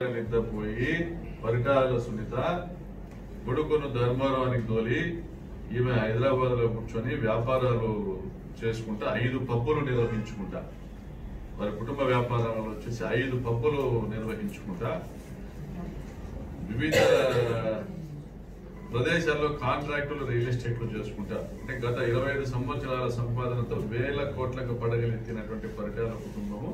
పోయి పరిటాల సునీత కొడుకును ధర్మవరానికి తోలి ఈమె హైదరాబాద్ లో కూర్చొని వ్యాపారాలు చేసుకుంటా 5 పబ్బులు నిర్వహించుకుంటా వారి కుటుంబ వ్యాపారాలు వచ్చేసి 5 పబ్బులు నిర్వహించుకుంటా వివిధ ప్రదేశాల్లో కాంట్రాక్టులు రియల్ ఎస్టేట్లు చేసుకుంటా అంటే గత 25 సంవత్సరాల సంపాదనతో వేల కోట్లకు పడగలెత్తినటువంటి పరిటాల కుటుంబము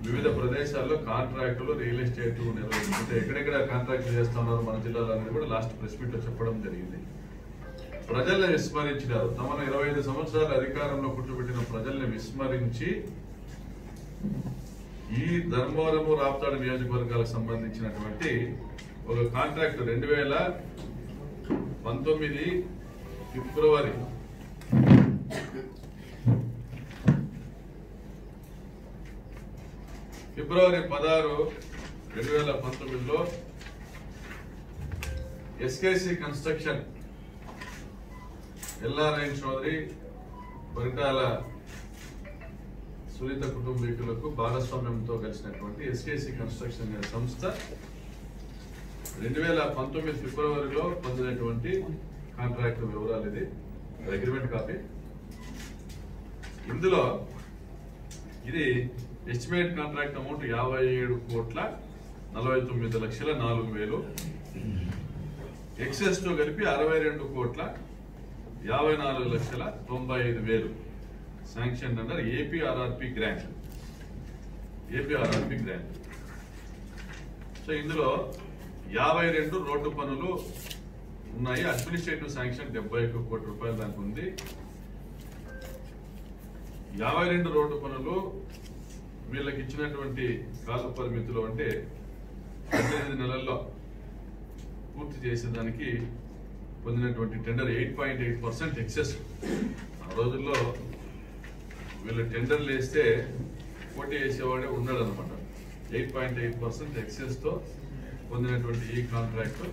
వివిధ ప్రదేశాల్లో కాంట్రాక్టులు రియల్ ఎస్టేట్ నిర్వహించుకుంటే ఎక్కడెక్కడ కాంట్రాక్టులు చేస్తున్నారు మన జిల్లాలో అనేది కూడా లాస్ట్ ప్రెస్ మీట్ లో చెప్పడం జరిగింది. ప్రజల్ని విస్మరించినారు. తమను 25 సంవత్సరాల అధికారంలో కూర్చోబెట్టిన ప్రజల్ని విస్మరించి ఈ ధర్మవరము రాప్తాడు నియోజకవర్గాలకు సంబంధించినటువంటి ఒక కాంట్రాక్ట్ 2019 ఫిబ్రవరి ఫిబ్రవరి 16, 2019లో ఎస్కేసి కన్స్ట్రక్షన్ ఎల్ఆర్ఐన్ చౌదరి పరిటాల సునీత కుటుంబీకులకు భాగస్వామ్యంతో కలిసినటువంటి ఎస్కేసి కన్స్ట్రక్షన్ అనే సంస్థ 2019 ఫిబ్రవరిలో పొందినటువంటి కాంట్రాక్ట్ వివరాలు. ఇది అగ్రిమెంట్ కాపీ. ఇందులో ఇది ఎస్టిమేట్ కాంట్రాక్ట్ అమౌంట్ 57,49,04,000 ఎక్సెస్ తో కలిపి 62,54,95,000 శాంక్షన్ అండర్ ఏపీఆర్ఆర్పి గ్రాంట్. సో ఇందులో 52 రోడ్డు పనులు ఉన్నాయి. అడ్మినిస్ట్రేటివ్ శాంక్షన్ 71 కోటి రూపాయలు దానికి ఉంది. 52 రోడ్డు పనులు వీళ్ళకి ఇచ్చినటువంటి కాల పరిమితులు అంటే 18 నెలల్లో పూర్తి చేసేదానికి పొందినటువంటి టెండర్ 8.8% ఎక్సెస్. ఆ రోజుల్లో వీళ్ళు టెండర్లు వేస్తే పోటీ వేసేవాడే ఉన్నాడు అనమాట. 8.8% ఎక్సెస్ తో పొందినటువంటి ఈ కాంట్రాక్ట్